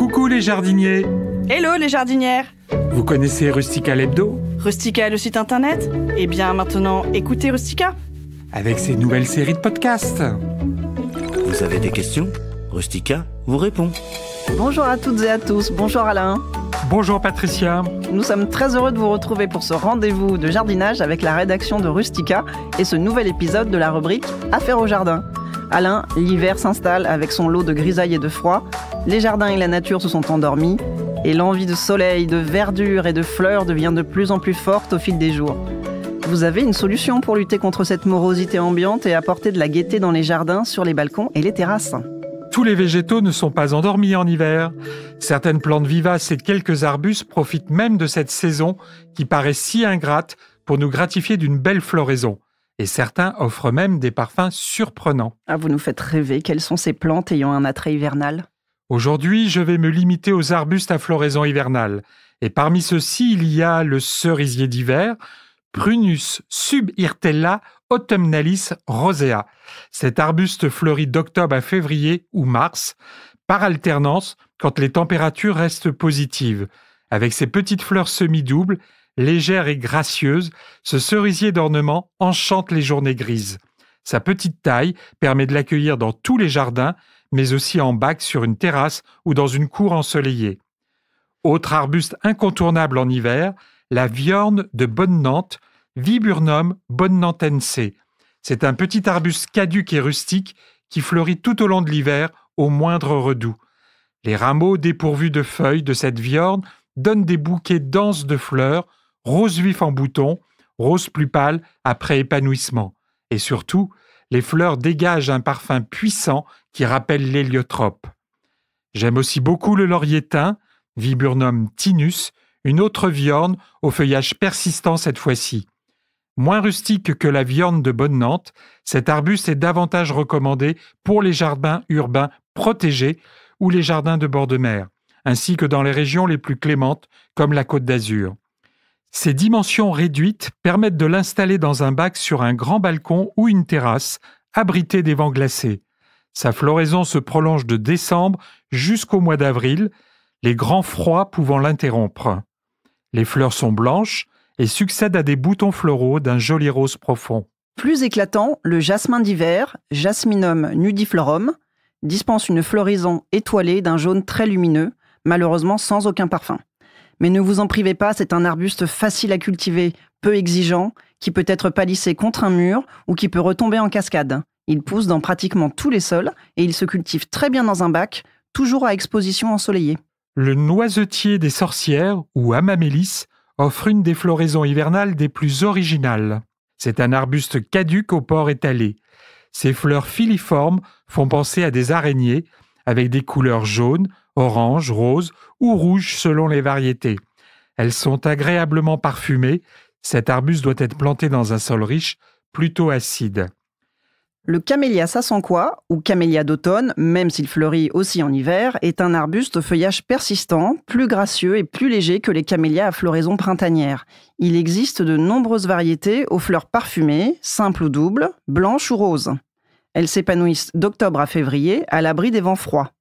Coucou les jardiniers! Hello les jardinières! Vous connaissez Rustica l'hebdo? Rustica, le site internet? Eh bien maintenant, écoutez Rustica! Avec ses nouvelles séries de podcasts. Vous avez des questions? Rustica vous répond. Bonjour à toutes et à tous, bonjour Alain. Bonjour Patricia. Nous sommes très heureux de vous retrouver pour ce rendez-vous de jardinage avec la rédaction de Rustica et ce nouvel épisode de la rubrique Affaires au jardin. Alain, l'hiver s'installe avec son lot de grisailles et de froid. Les jardins et la nature se sont endormis et l'envie de soleil, de verdure et de fleurs devient de plus en plus forte au fil des jours. Vous avez une solution pour lutter contre cette morosité ambiante et apporter de la gaieté dans les jardins, sur les balcons et les terrasses. Tous les végétaux ne sont pas endormis en hiver. Certaines plantes vivaces et quelques arbustes profitent même de cette saison qui paraît si ingrate pour nous gratifier d'une belle floraison. Et certains offrent même des parfums surprenants. Ah, vous nous faites rêver. Quelles sont ces plantes ayant un attrait hivernal ? Aujourd'hui, je vais me limiter aux arbustes à floraison hivernale. Et parmi ceux-ci, il y a le cerisier d'hiver, Prunus subhirtella autumnalis rosea. Cet arbuste fleurit d'octobre à février ou mars, par alternance quand les températures restent positives. Avec ses petites fleurs semi-doubles, légères et gracieuses, ce cerisier d'ornement enchante les journées grises. Sa petite taille permet de l'accueillir dans tous les jardins, mais aussi en bac sur une terrasse ou dans une cour ensoleillée. Autre arbuste incontournable en hiver, la viorne de Bonne-Nantes, Viburnum bonnantense. C'est un petit arbuste caduc et rustique qui fleurit tout au long de l'hiver au moindre redout. Les rameaux dépourvus de feuilles de cette viorne donnent des bouquets denses de fleurs, rose vif en bouton, rose plus pâle après épanouissement. Et surtout, les fleurs dégagent un parfum puissant qui rappelle l'héliotrope. J'aime aussi beaucoup le laurier thym, Viburnum tinus, une autre viorne au feuillage persistant cette fois-ci. Moins rustique que la viorne de Bonne-Nantes, cet arbuste est davantage recommandé pour les jardins urbains protégés ou les jardins de bord de mer, ainsi que dans les régions les plus clémentes comme la Côte d'Azur. Ses dimensions réduites permettent de l'installer dans un bac sur un grand balcon ou une terrasse, abrité des vents glacés. Sa floraison se prolonge de décembre jusqu'au mois d'avril, les grands froids pouvant l'interrompre. Les fleurs sont blanches et succèdent à des boutons floraux d'un joli rose profond. Plus éclatant, le jasmin d'hiver, Jasminum nudiflorum, dispense une floraison étoilée d'un jaune très lumineux, malheureusement sans aucun parfum. Mais ne vous en privez pas, c'est un arbuste facile à cultiver, peu exigeant, qui peut être palissé contre un mur ou qui peut retomber en cascade. Il pousse dans pratiquement tous les sols et il se cultive très bien dans un bac, toujours à exposition ensoleillée. Le noisetier des sorcières, ou Amamélis, offre une des floraisons hivernales des plus originales. C'est un arbuste caduc au port étalé. Ses fleurs filiformes font penser à des araignées, avec des couleurs jaunes, orange, rose ou rouge selon les variétés. Elles sont agréablement parfumées. Cet arbuste doit être planté dans un sol riche, plutôt acide. Le camélia sasanquois, ou camélia d'automne, même s'il fleurit aussi en hiver, est un arbuste au feuillage persistant, plus gracieux et plus léger que les camélias à floraison printanière. Il existe de nombreuses variétés aux fleurs parfumées, simples ou doubles, blanches ou roses. Elles s'épanouissent d'octobre à février à l'abri des vents froids.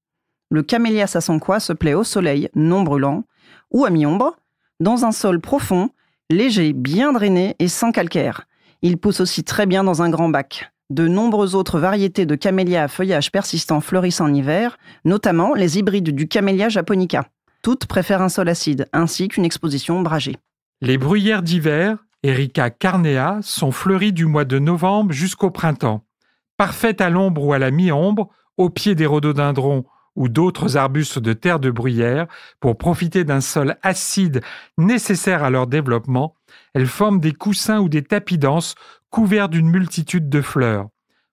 Le camélia sasanquois se plaît au soleil, non brûlant, ou à mi-ombre, dans un sol profond, léger, bien drainé et sans calcaire. Il pousse aussi très bien dans un grand bac. De nombreuses autres variétés de camélias à feuillage persistant fleurissent en hiver, notamment les hybrides du camélia japonica. Toutes préfèrent un sol acide, ainsi qu'une exposition ombragée. Les bruyères d'hiver, Erica carnea, sont fleuries du mois de novembre jusqu'au printemps. Parfaites à l'ombre ou à la mi-ombre, au pied des rhododendrons ou d'autres arbustes de terre de bruyère, pour profiter d'un sol acide nécessaire à leur développement, elles forment des coussins ou des tapis denses couverts d'une multitude de fleurs.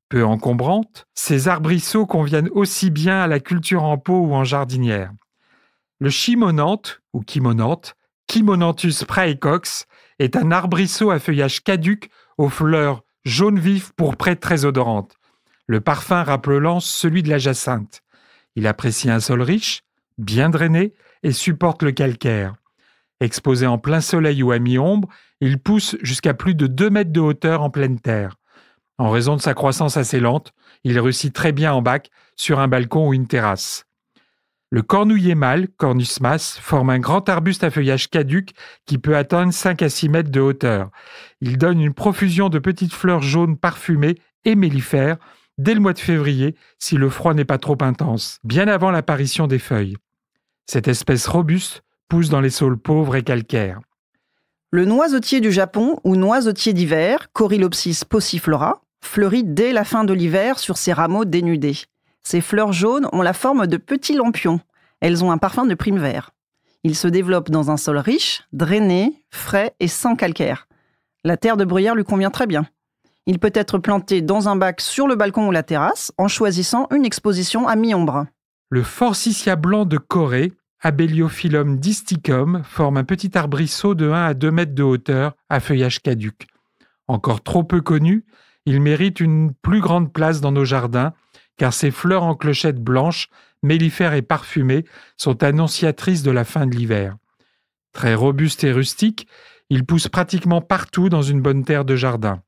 Peu encombrantes, ces arbrisseaux conviennent aussi bien à la culture en pot ou en jardinière. Le chimonanthe, ou chimonanthe, Chimonanthus praecox, est un arbrisseau à feuillage caduc aux fleurs jaune vif pourprées très odorantes. Le parfum rappelant celui de la jacinthe. Il apprécie un sol riche, bien drainé et supporte le calcaire. Exposé en plein soleil ou à mi-ombre, il pousse jusqu'à plus de 2 mètres de hauteur en pleine terre. En raison de sa croissance assez lente, il réussit très bien en bac, sur un balcon ou une terrasse. Le cornouiller mâle, Cornus mas, forme un grand arbuste à feuillage caduc qui peut atteindre 5 à 6 mètres de hauteur. Il donne une profusion de petites fleurs jaunes parfumées et mellifères dès le mois de février si le froid n'est pas trop intense, bien avant l'apparition des feuilles. Cette espèce robuste pousse dans les sols pauvres et calcaires. Le noisetier du Japon ou noisetier d'hiver, Corylopsis pauciflora, fleurit dès la fin de l'hiver sur ses rameaux dénudés. Ces fleurs jaunes ont la forme de petits lampions. Elles ont un parfum de prime vert. Ils se développent dans un sol riche, drainé, frais et sans calcaire. La terre de bruyère lui convient très bien. Il peut être planté dans un bac sur le balcon ou la terrasse en choisissant une exposition à mi-ombre. Le forsythia blanc de Corée, Abeliophyllum disticum, forme un petit arbrisseau de 1 à 2 mètres de hauteur à feuillage caduc. Encore trop peu connu, il mérite une plus grande place dans nos jardins car ses fleurs en clochettes blanches, mellifères et parfumées, sont annonciatrices de la fin de l'hiver. Très robuste et rustique, il pousse pratiquement partout dans une bonne terre de jardin.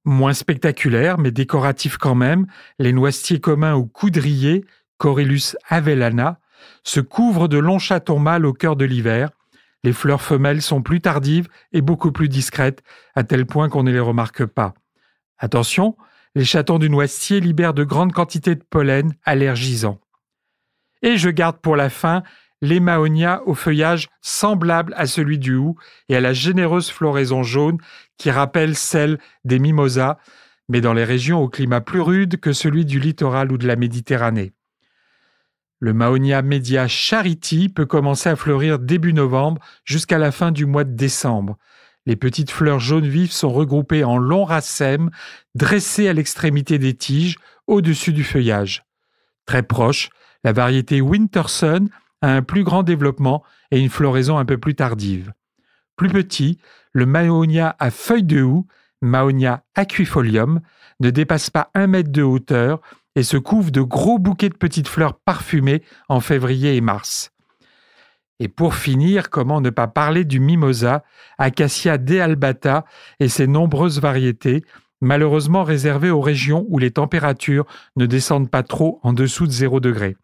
Moins spectaculaire, mais décoratif quand même, les noisetiers communs ou coudriers, Corylus avellana, se couvrent de longs chatons mâles au cœur de l'hiver. Les fleurs femelles sont plus tardives et beaucoup plus discrètes, à tel point qu'on ne les remarque pas. Attention, les chatons du noisetier libèrent de grandes quantités de pollen allergisant. Et je garde pour la fin les Mahonia au feuillage semblable à celui du houx et à la généreuse floraison jaune qui rappelle celle des mimosas, mais dans les régions au climat plus rude que celui du littoral ou de la Méditerranée. Le Mahonia media charity peut commencer à fleurir début novembre jusqu'à la fin du mois de décembre. Les petites fleurs jaunes vives sont regroupées en longs racèmes, dressés à l'extrémité des tiges, au-dessus du feuillage. Très proche, la variété Winterson a un plus grand développement et une floraison un peu plus tardive. Plus petit, le Mahonia à feuilles de houx, Mahonia aquifolium, ne dépasse pas 1 mètre de hauteur et se couvre de gros bouquets de petites fleurs parfumées en février et mars. Et pour finir, comment ne pas parler du mimosa, Acacia dealbata et ses nombreuses variétés, malheureusement réservées aux régions où les températures ne descendent pas trop en dessous de 0 degré.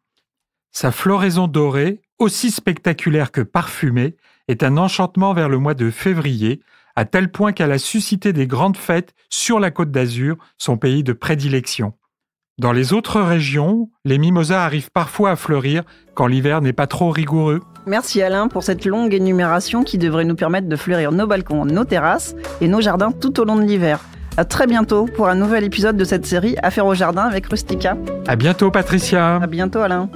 Sa floraison dorée, aussi spectaculaire que parfumée, est un enchantement vers le mois de février, à tel point qu'elle a suscité des grandes fêtes sur la Côte d'Azur, son pays de prédilection. Dans les autres régions, les mimosas arrivent parfois à fleurir quand l'hiver n'est pas trop rigoureux. Merci Alain pour cette longue énumération qui devrait nous permettre de fleurir nos balcons, nos terrasses et nos jardins tout au long de l'hiver. À très bientôt pour un nouvel épisode de cette série Affaires au jardin avec Rustica. À bientôt Patricia. À bientôt Alain.